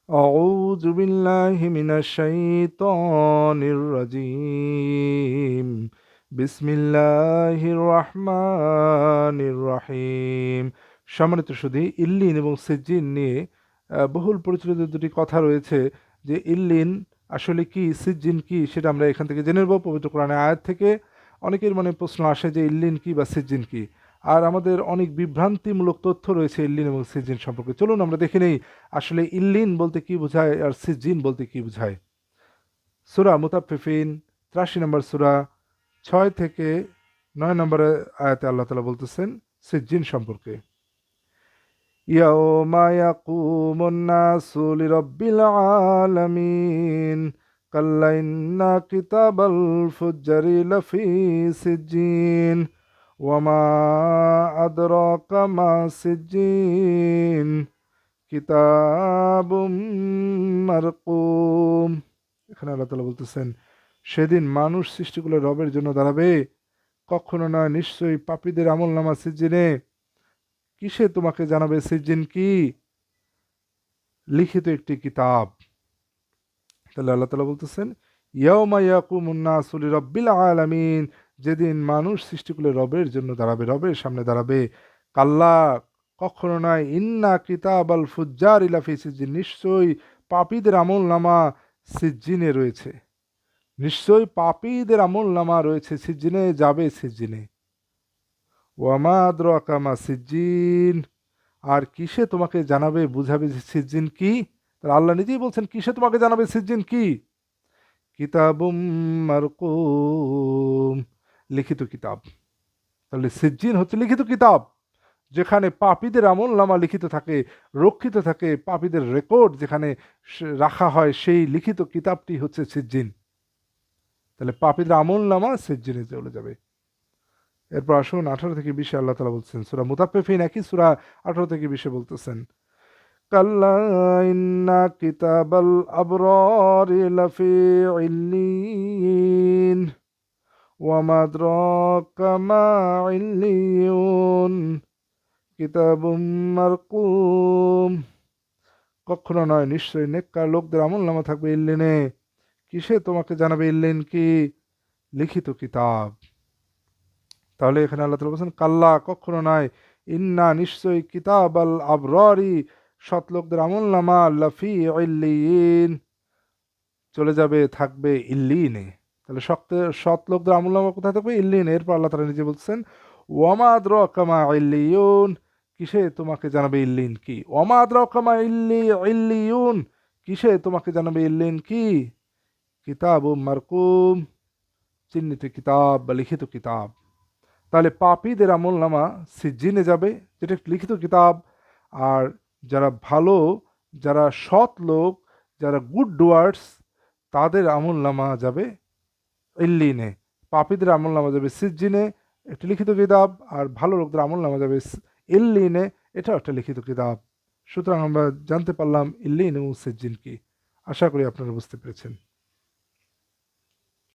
أعوذ بالله من الشيطان الرجيم بسم الله الرحمن الرحيم। সম্মানিত সুধী, ইল্লিন এবং সিজ্জিন নিয়ে বহুল পরিচালিত দুটি কথা রয়েছে। যে ইল্লিন আসলে কি, সিজ্জিন কি, সেটা আমরা এখান থেকে জেনে নেব পবিত্র কোরআনের আয়াত থেকে। অনেকের মনে প্রশ্ন আসে যে ইল্লিন কি বা সিজ্জিন কি, আর আমাদের অনেক বিভ্রান্তিমূলক তথ্য রয়েছে ইল্লিন এবং সিজ্জিন সম্পর্কে। চলুন আমরা দেখে নেই আসলে ইল্লিন বলতে কি বোঝায় আর সিজ্জিন বলতে কি বোঝায়। সূরা মুতাফফিফিন ৮৩ নম্বর সূরা ৬ থেকে ৯ নম্বর আয়াতে আল্লাহ তাআলা বলতেছেন সিজ্জিন সম্পর্কে। ইয়াউমা ইয়াকুমুন নাসু লিরাব্বিল আলামিন কাল্লা ইন্না কিতাবাল ফুজ্জারি লাফি সিজ্জিন ওয়ামা আদরাকা মা সিজ্জিন কিতাবুম মারকুম। এখানে আল্লাহ তাআলা বলতেছেন সেদিন মানুষ সৃষ্টিগুলো রবের জন্য দাঁড়াবে, কখনো নয়, নিশ্চয়ই পাপীদের আমলনামা সিজ্জিনে। কিসে তোমাকে জানাবে সিজ্জিন কি? লিখিত একটি কিতাব। তাহলে আল্লাহ তাআলা বলতেছেন ইয়াউমা ইয়াকুমুন নাসু লিরাব্বিল আলামিন, যেদিন মানুষ সৃষ্টিগুলো রবের জন্য দাঁড়াবে, রবের সামনে দাঁড়াবে। কাল্লা, কখনো নয়, ইন্না কিতাবাল ফুজ্জারি লাফি সিজ্জিন, নিশ্চয়ই পাপীদের আমলনামা সিজ্জিনে রয়েছে। নিশ্চয়ই পাপীদের আমলনামা রয়েছে সিজ্জিনে, যাবে সিজ্জিনে। ওয়ামা আদরাকা মা সিজ্জিন, আর কিসে তোমাকে জানাবে, বুঝাবে যে সিজ্জিন কি। তাহলে আল্লাহ নিজেই বলছেন কিসে তোমাকে জানাবে সিজ্জিন কি। কিতাবুম মারকুম, লিখিত কিতাব। তাহলে সিজ্জিন হচ্ছে লিখিত কিতাব, যেখানে পাপীদের আমলনামা লিখিত থাকে, রক্ষিত থাকে, পাপীদের রেকর্ড যেখানে রাখা হয়, সেই লিখিত কিতাবটি হচ্ছে সিজ্জিন। তাহলে পাপীদের আমলনামা সিজ্জিনে চলে যাবে। এরপর আসুন ১৮ থেকে ২০ আল্লাহ তাআলা বলছেন, সূরা মুতাফফিফিন একই সূরা ১৮ থেকে ২০ বলতেছেন কাল্লা ইন্না কিতাবাল আবরারি লাফি ইল্লিয়িন ওয়ামা আদরাকা মা ইল্লিয়ুন কিতাবুম মারকুম। কখনো নয়, নিশ্চয়ই নেককার লোকদের আমলনামা থাকবে ইল্লিনে। কিসে তোমাকে জানাবে ইল্লিন কি? লিখিত কিতাব। তাহলে এখানে আল্লাহ তাআলা বলছেন কাল্লা, কখনো নয়, ইন্না, নিশ্চয়ই, কিতাবাল আবরারি, সৎ লোকদের আমলনামা, লাফি ইল্লিয়িন, চলে যাবে, থাকবে ইল্লিনে। তাহলে সৎ লোকদের আমলনামা কোথায় থাকবে? ইল্লিনে। এরপর আল্লাহ তাআলা নিজে বলছেন ওয়ামা আদরাকা মা ইল্লিয়ুন, কিসে তোমাকে জানাবে ইল্লিন কি। ওয়ামা আদরাকা মা ইল্লিয়ুন, কিসে তোমাকে জানাবে ইল্লিন কি। কিতাবুম মারকুম, চিহ্নিত কিতাব বা লিখিত কিতাব। তাহলে পাপীদের আমলনামা সিজ্জিনে যাবে, যেটা একটি লিখিত কিতাব। আর যারা ভালো, যারা সৎ লোক, যারা গুড ডুয়ার্স, তাদের আমলনামা যাবে ইল্লিনে। পাপীদের আমলনামা যাবে সিজ্জিনে, একটি লিখিত কিতাব। আর ভালো লোকদের আমলনামা যাবে ইল্লিনে, এটাও একটা লিখিত কিতাব। সুতরাং আমরা জানতে পারলাম ইল্লিন এবং সিজ্জিন কি। আশা করি আপনারা বুঝতে পেরেছেন।